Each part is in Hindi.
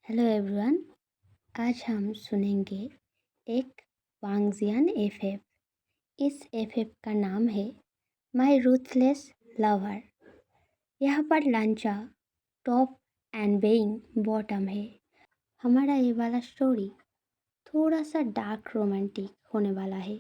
Hello everyone. आज हम सुनेंगे एक वांगजियन एफएफ। इस एफएफ का नाम है माय रूथलेस लवर। यहाँ पर लांचा टॉप एंड बेइंग बॉटम है। हमारा ये वाला स्टोरी थोड़ा सा डार्क रोमांटिक होने वाला है।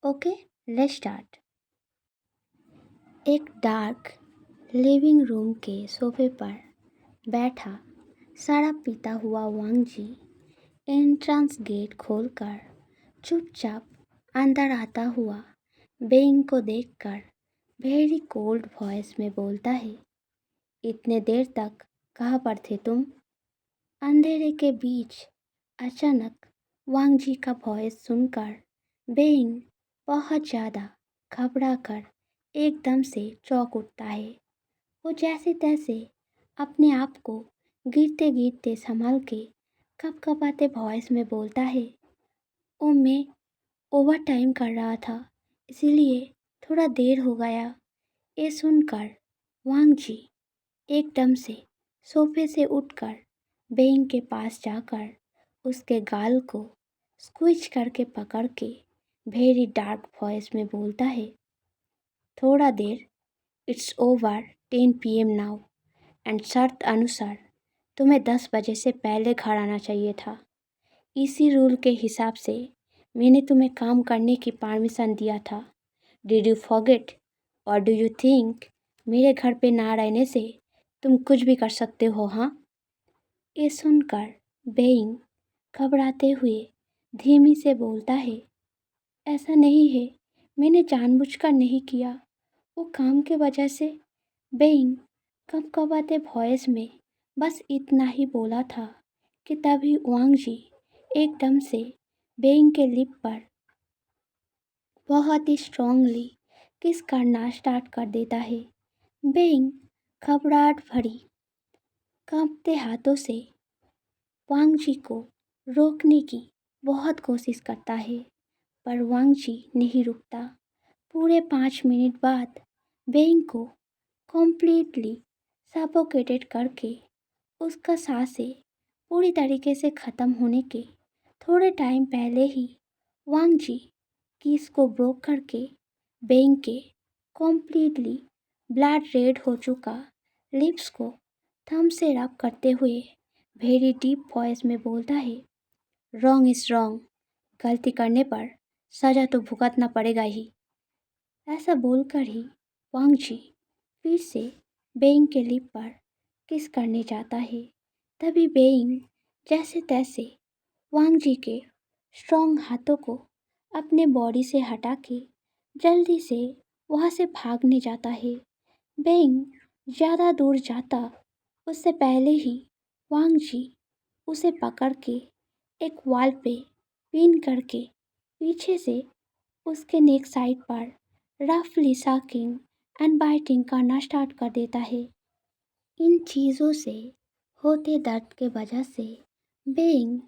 Okay, let's start. एक डार्क लिविंग रूम के सोफे पर बैठा शराब पीता हुआ वांगजी एंट्रेंस गेट खोलकर चुपचाप अंदर आता हुआ बेइंग को देखकर वेरी कोल्ड वॉइस में बोलता है, इतने देर तक कहाँ पर थे तुम? अंधेरे के बीच अचानक वांगजी का वॉइस सुनकर बेइंग बहुत ज़्यादा घबराकर एकदम से चौंक उठता है। वो जैसे तैसे अपने आप को गिरते गिरते संभाल के कपकपाते वॉइस में बोलता है, ओ मैं ओवर टाइम कर रहा था, इसीलिए थोड़ा देर हो गया। ये सुनकर वांगजी एकदम से सोफे से उठकर बेइंग के पास जाकर उसके गाल को स्क्विच करके पकड़ के वेरी डार्क वॉइस में बोलता है, थोड़ा देर, it's over 10 PM now and शर्त अनुसार तुम्हें 10 बजे से पहले घर आना चाहिए था। इसी रूल के हिसाब से मैंने तुम्हें काम करने की परमिशन दिया था। डिड यू फॉरगेट और डू यू थिंक मेरे घर पे ना रहने से तुम कुछ भी कर सकते हो? हाँ? ये सुनकर बेइंग घबराते हुए धीमी से बोलता है, ऐसा नहीं है, मैंने जानबूझकर नहीं किया, वो काम के वजह से। बेइंग कपकपाते वॉइस में बस इतना ही बोला था कि तभी वांगजी एकदम से बेइंग के लिप पर बहुत ही स्ट्रांगली किस करना स्टार्ट कर देता है। बेइंग घबराहट भरी कांपते हाथों से वांगजी को रोकने की बहुत कोशिश करता है, पर वांगजी नहीं रुकता। पूरे 5 मिनट बाद बेइंग को कम्प्लीटली सफोकेटेड करके उसका सांसें पूरी तरीके से ख़त्म होने के थोड़े टाइम पहले ही वांगजी किस को ब्रोक करके बेइंग के कम्प्लीटली ब्लड रेड हो चुका लिप्स को थंब से रब करते हुए वेरी डीप वॉइस में बोलता है, रॉन्ग इज़ रॉन्ग, गलती करने पर सज़ा तो भुगतना पड़ेगा ही। ऐसा बोलकर ही वांगजी फिर से बेइंग के लिप पर किस करने जाता है। तभी बेइंग जैसे तैसे वांगजी के स्ट्रॉन्ग हाथों को अपने बॉडी से हटा के जल्दी से वहाँ से भागने जाता है। बेइंग ज़्यादा दूर जाता उससे पहले ही वांगजी उसे पकड़ के एक वॉल पे पिन करके पीछे से उसके नेक साइड पर रफली सकिंग एंड बाइटिंग करना स्टार्ट कर देता है। इन चीज़ों से होते दर्द के वजह से बेइंग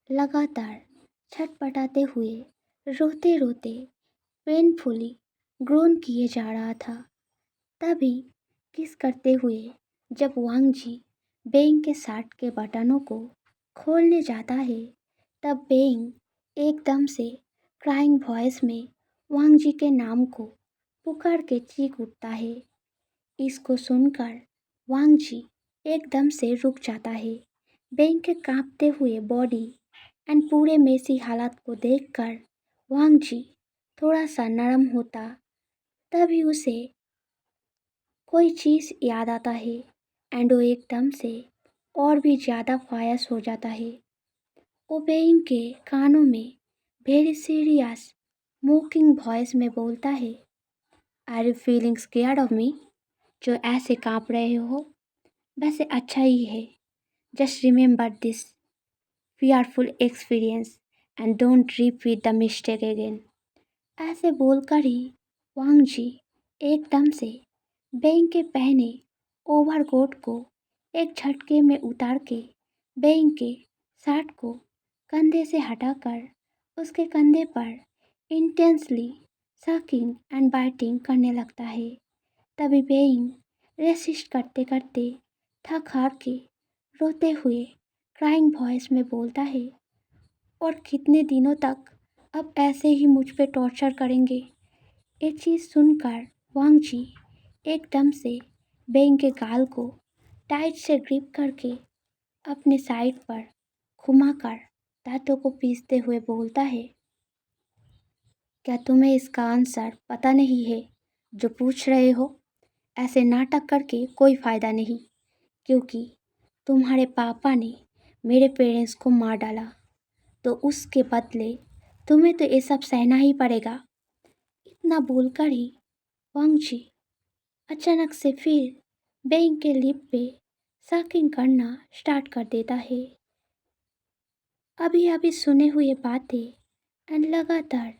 लगातार छटपटाते हुए रोते रोते पेनफुली ग्रोन किए जा रहा था। तभी किस करते हुए जब वांगजी बेइंग के शर्ट के बटनों को खोलने जाता है, तब बेइंग एकदम से क्राइंग वॉइस में वांगजी के नाम को पुकार के चीख उठता है। इसको सुनकर वांगजी एकदम से रुक जाता है। बेइंग के कांपते हुए बॉडी एंड पूरे मेसी हालात को देखकर वांगजी थोड़ा सा नरम होता, तभी उसे कोई चीज़ याद आता है एंड वो एकदम से और भी ज़्यादा फायस हो जाता है। वो बेइंग के कानों में वेरी सीरियस मोकिंग वॉइस में बोलता है, are you feeling scared of me? जो ऐसे काँप रहे हो, वैसे अच्छा ही है। Just remember this fearful experience and don't repeat the mistake again. ऐसे बोलकर ही वांगजी एकदम से बेइंग के पहने ओवरकोट को एक झटके में उतार के बेइंग के शर्ट को कंधे से हटाकर उसके कंधे पर इंटेंसली सकिंग एंड बाइटिंग करने लगता है। तभी बेइंग रेसिस्ट करते करते थक हार के रोते हुए क्राइंग वॉइस में बोलता है। और कितने दिनों तक अब ऐसे ही मुझ पे टॉर्चर करेंगे? ये चीज़ सुनकर वांग जी एकदम से बेंग के गाल को टाइट से ग्रिप करके अपने साइड पर घुमाकर दांतों को पीसते हुए बोलता है, क्या तुम्हें इसका आंसर पता नहीं है जो पूछ रहे हो? ऐसे नाटक करके कोई फ़ायदा नहीं, क्योंकि तुम्हारे पापा ने मेरे पेरेंट्स को मार डाला, तो उसके बदले तुम्हें तो ये सब सहना ही पड़ेगा। इतना बोलकर ही वांग जी अचानक से फिर बेंग के लिप पे सकिंग करना स्टार्ट कर देता है। अभी अभी सुने हुए बातें एंड लगातार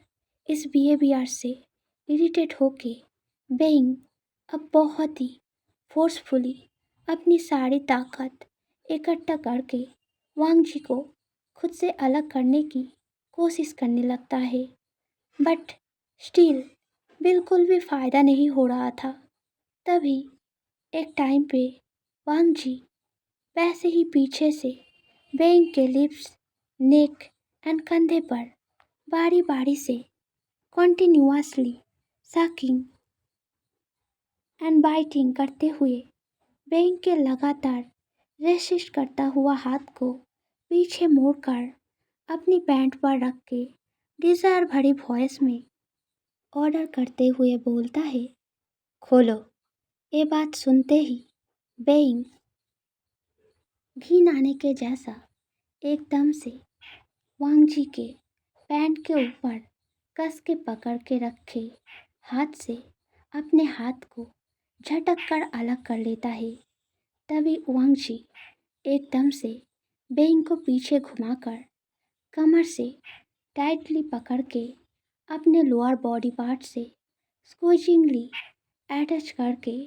इस बिहेवियर से इरिटेट होके बेंग अब बहुत ही फोर्सफुली अपनी सारी ताकत इकट्ठा करके वांग जी को खुद से अलग करने की कोशिश करने लगता है। बट स्टिल बिल्कुल भी फ़ायदा नहीं हो रहा था। तभी एक टाइम पे वांग जी वैसे ही पीछे से बेंग के लिप्स, नेक एंड कंधे पर बारी बारी से कॉन्टिन्यूअसली सकिंग एंड बाइटिंग करते हुए बेंग के लगातार रेसिस्ट करता हुआ हाथ को पीछे मोड़कर अपनी पैंट पर रख के डिज़ायर भरी वॉइस में ऑर्डर करते हुए बोलता है, खोलो। ये बात सुनते ही बेंग घिन आने के जैसा एकदम से वांग जी के पैंट के ऊपर कस के पकड़ के रखे हाथ से अपने हाथ को झटक कर अलग कर लेता है। तभी वांग जी एकदम से बेंग को पीछे घुमाकर कमर से टाइटली पकड़ के अपने लोअर बॉडी पार्ट से स्क्वीजिंगली अटैच करके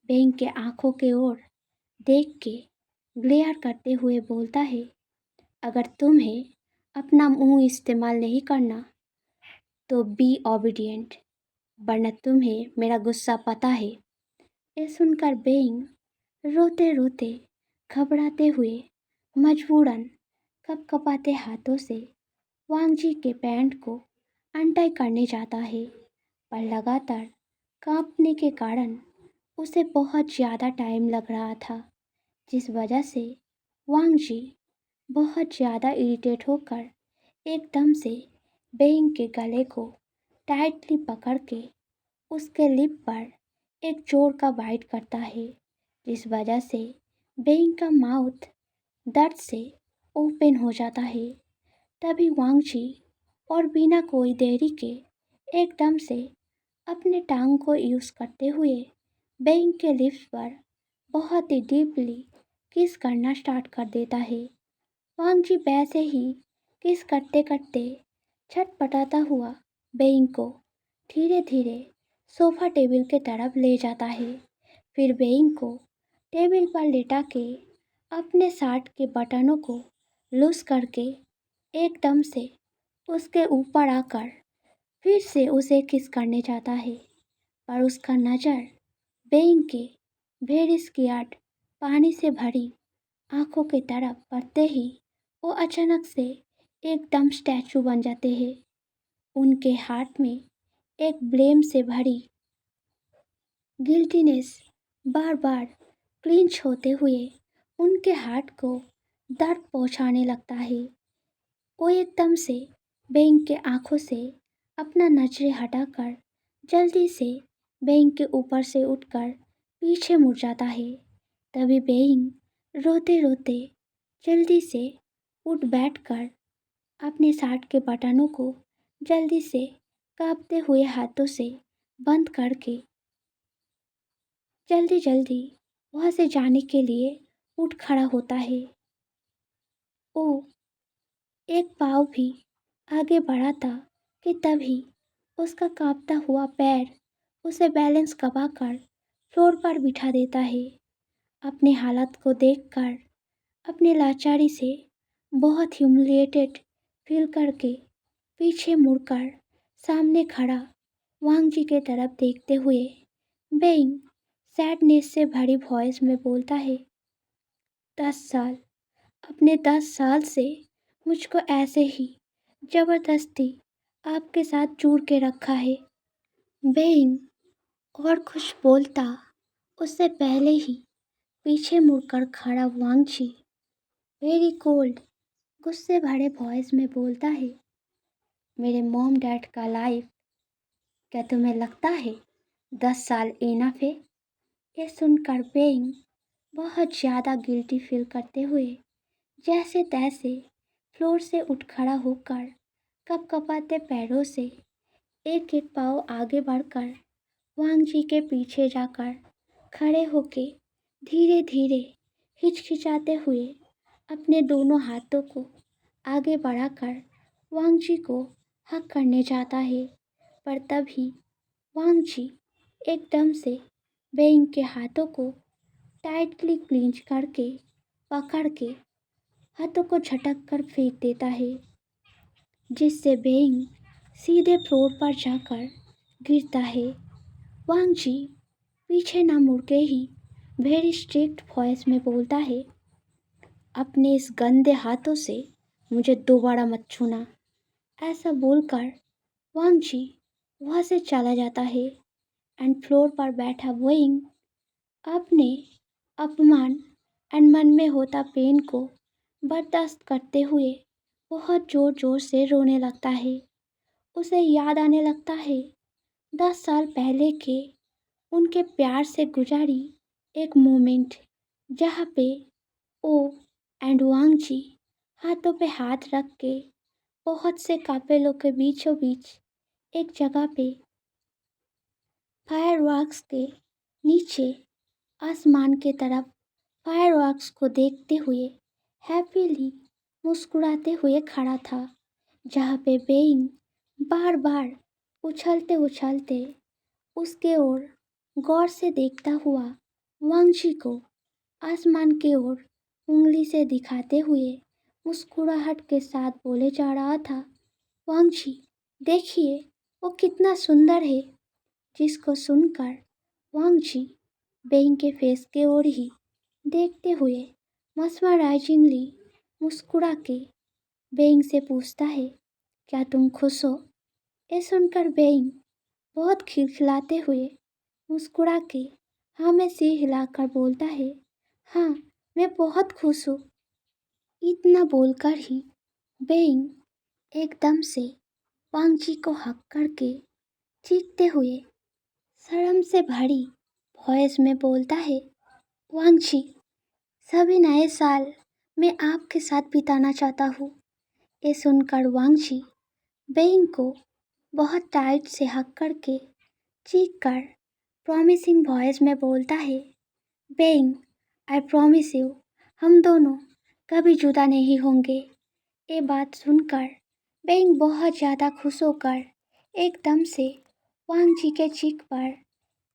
बेंग के आंखों के ओर देख के ग्लेयर करते हुए बोलता है, अगर तुम्हें अपना मुंह इस्तेमाल नहीं करना तो बी ओबीडियंट, वरना तुम्हें मेरा गुस्सा पता है। ये सुनकर बेंग रोते रोते घबराते हुए मजबूरन कपकपाते हाथों से वांग जी के पैंट को अनटाई करने जाता है, पर लगातार कांपने के कारण उसे बहुत ज़्यादा टाइम लग रहा था, जिस वजह से वांग जी बहुत ज़्यादा इरिटेट होकर एकदम से बेंग के गले को टाइटली पकड़ के उसके लिप पर एक जोर का बाइट करता है, जिस वजह से बेंग का माउथ दर्द से ओपन हो जाता है। तभी वांग जी और बिना कोई देरी के एकदम से अपने टांग को यूज़ करते हुए बेंग के लिप्स पर बहुत ही डीपली किस करना स्टार्ट कर देता है। वांग जी वैसे ही किस करते करते छटपटाता हुआ बेइंग को धीरे धीरे सोफा टेबल के तरफ ले जाता है। फिर बेइंग को टेबल पर लेटा के अपने शर्ट के बटनों को लूज करके एकदम से उसके ऊपर आकर फिर से उसे किस करने जाता है, पर उसका नज़र बेइंग के भेड़ स्कियार्ड पानी से भरी आंखों की तरफ पड़ते ही वो अचानक से एकदम स्टैचू बन जाते हैं। उनके हाथ में एक ब्लेम से भरी गिल्टीनेस बार बार क्लिंच होते हुए उनके हार्ट को दर्द पहुंचाने लगता है। वो एकदम से बेंग के आंखों से अपना नजरें हटाकर जल्दी से बेंग के ऊपर से उठकर पीछे मुड़ जाता है। तभी बेंग रोते रोते जल्दी से उठ बैठकर अपने शर्ट के बटनों को जल्दी से कांपते हुए हाथों से बंद करके जल्दी जल्दी वहाँ से जाने के लिए उठ खड़ा होता है। वो एक पाँव भी आगे बढ़ा था कि तभी उसका कांपता हुआ पैर उसे बैलेंस गंवाकर फ्लोर पर बिठा देता है। अपनी हालत को देखकर अपनी लाचारी से बहुत ह्यूमिलिएटेड फील करके पीछे मुड़कर सामने खड़ा वांग जी के तरफ देखते हुए बेइंग सैडनेस से भरी वॉइस में बोलता है, 10 साल अपने 10 साल से मुझको ऐसे ही जबरदस्ती आपके साथ जोड़ के रखा है। बेइंग और कुछ बोलता उससे पहले ही पीछे मुड़कर खड़ा वांगची वेरी कोल्ड गुस्से भरे वॉइस में बोलता है, मेरे मॉम डैड का लाइफ क्या तुम्हें लगता है 10 साल इनफ है? ये सुनकर बेइंग बहुत ज़्यादा गिल्टी फील करते हुए जैसे तैसे फ्लोर से उठ खड़ा होकर कपकपाते पैरों से एक एक पाँव आगे बढ़कर वांग जी के पीछे जाकर खड़े होके धीरे धीरे हिचकिचाते हुए अपने दोनों हाथों को आगे बढ़ाकर वांग जी को हक करने जाता है। पर तभी वांग जी एकदम से बेइंग के हाथों को टाइटली क्लींच करके पकड़ के हाथों को झटक कर फेंक देता है, जिससे बेइंग सीधे फ्लोर पर जाकर गिरता है। वांग जी पीछे न मुड़ के ही वेरी स्ट्रिक्ट वॉइस में बोलता है, अपने इस गंदे हाथों से मुझे दोबारा मत छूना। ऐसा बोलकर वांग जी वहाँ से चला जाता है एंड फ्लोर पर बैठा बोइंग अपने अपमान एंड मन में होता पेन को बर्दाश्त करते हुए बहुत ज़ोर ज़ोर से रोने लगता है। उसे याद आने लगता है 10 साल पहले के उनके प्यार से गुजारी एक मोमेंट, जहाँ पे ओ एंड वांग जी हाथों पे हाथ रख के बहुत से कापेलों के बीचों बीच एक जगह पे फायरवर्क्स के नीचे आसमान के तरफ फायरवर्क्स को देखते हुए हैप्पीली मुस्कुराते हुए खड़ा था, जहाँ पे बेइंग बार बार उछलते उछलते उसके ओर गौर से देखता हुआ वांगजी को आसमान की ओर उंगली से दिखाते हुए मुस्कुराहट के साथ बोले जा रहा था, वांगजी देखिए वो कितना सुंदर है। जिसको सुनकर वांगजी बेइंग के फेस के ओर ही देखते हुए मस्मराइजिंगली मुस्कुरा के बेइंग से पूछता है, क्या तुम खुश हो? ये सुनकर बेइंग बहुत खिलखिलाते हुए मुस्कुरा के हाँ में सिर हिलाकर बोलता है, हाँ मैं बहुत खुश हूँ। इतना बोलकर ही बेइंग एकदम से वांगजी को हक करके चीखते हुए शर्म से भरी वॉइस में बोलता है, वांगजी सभी नए साल मैं आपके साथ बिताना चाहता हूँ। ये सुनकर वांगजी बेइंग को बहुत टाइट से हक करके चीख कर प्रॉमिसिंग वॉइस में बोलता है, बेइंग आई प्रॉमिस यू हम दोनों कभी जुदा नहीं होंगे। ये बात सुनकर बेइंग बहुत ज़्यादा खुश होकर एकदम से वांग जी के चीख पर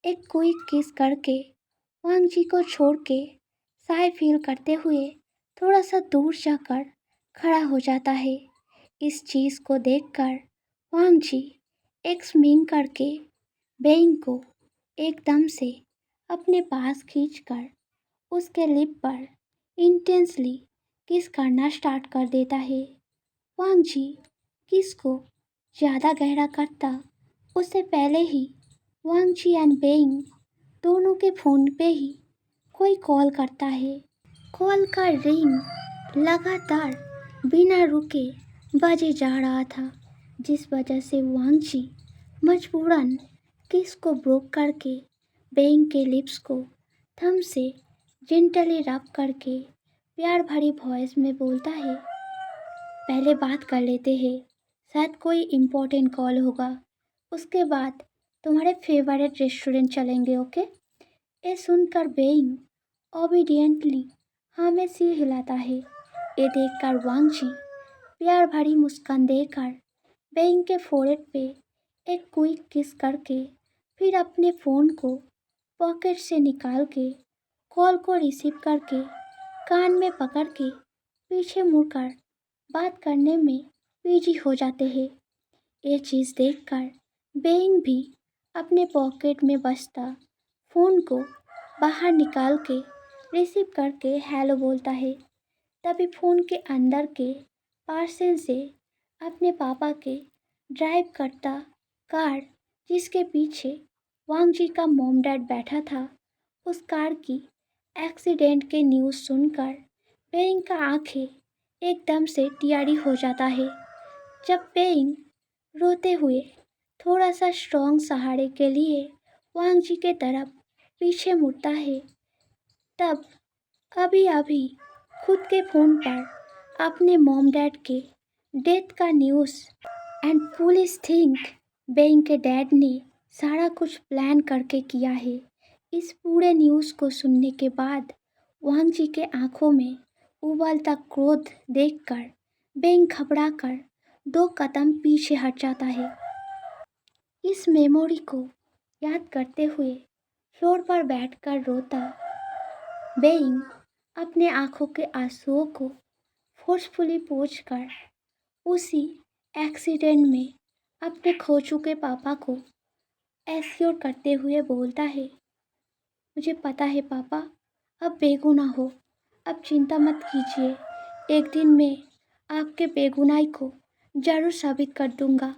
एक क्विक किस करके वांग जी को छोड़ के साय फील करते हुए थोड़ा सा दूर जाकर खड़ा हो जाता है। इस चीज़ को देखकर वांग जी एक स्मिंग करके बेइंग को एकदम से अपने पास खींचकर उसके लिप पर इंटेंसली किस करना स्टार्ट कर देता है। वांग जी किस को ज़्यादा गहरा करता उससे पहले ही वांग जी एंड बेइंग दोनों के फ़ोन पे ही कोई कॉल करता है। कॉल का रिंग लगातार बिना रुके बजे जा रहा था, जिस वजह से वांग जी मजबूरन किस को ब्रोक करके बेइंग के लिप्स को थंब से जेंटली रब करके प्यार भरी वॉइस में बोलता है, पहले बात कर लेते हैं, शायद कोई इम्पोर्टेंट कॉल होगा, उसके बाद तुम्हारे फेवरेट रेस्टोरेंट चलेंगे, ओके? ये सुनकर बेइंग ओबीडियंटली हाँ में सिर हिलाता है। ये देखकर वांग जी प्यार भरी मुस्कान देकर बेइंग के फोrehead पे एक क्विक किस करके फिर अपने फ़ोन को पॉकेट से निकाल के कॉल को रिसीव करके कान में पकड़ के पीछे मुड़कर बात करने में बिजी हो जाते हैं। ये चीज़ देखकर बेइंग भी अपने पॉकेट में बचता फ़ोन को बाहर निकाल के रिसीव करके हेलो बोलता है। तभी फ़ोन के अंदर के पार्सल से अपने पापा के ड्राइव करता कार, जिसके पीछे वांग जी का मॉम डैड बैठा था, उस कार की एक्सीडेंट के न्यूज़ सुनकर पेइंग का आंखें एकदम से टियारी हो जाता है। जब पेइंग रोते हुए थोड़ा सा स्ट्रॉन्ग सहारे के लिए वांग जी के तरफ पीछे मुड़ता है, तब अभी अभी खुद के फ़ोन पर अपने मॉम डैड के डेथ का news and police think being के डैड ने सारा कुछ प्लान करके किया है। इस पूरे न्यूज़ को सुनने के बाद वांग जी के आंखों में उबलता क्रोध देखकर बेइंग घबरा कर 2 कदम पीछे हट जाता है। इस मेमोरी को याद करते हुए फ्लोर पर बैठकर रोता बेइंग अपने आंखों के आंसुओं को फोर्सफुली पोंछकर उसी एक्सीडेंट में अपने खो चुके पापा को एश्योर करते हुए बोलता है, मुझे पता है पापा, अब बेगुनाह हो, अब चिंता मत कीजिए, एक दिन मैं आपके बेगुनाही को ज़रूर साबित कर दूंगा।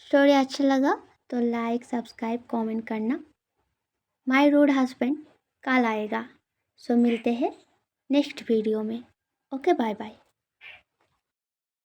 स्टोरी अच्छा लगा तो लाइक सब्सक्राइब कमेंट करना। माय रूड हस्बैंड कल आएगा, सो मिलते हैं नेक्स्ट वीडियो में। Okay, bye bye.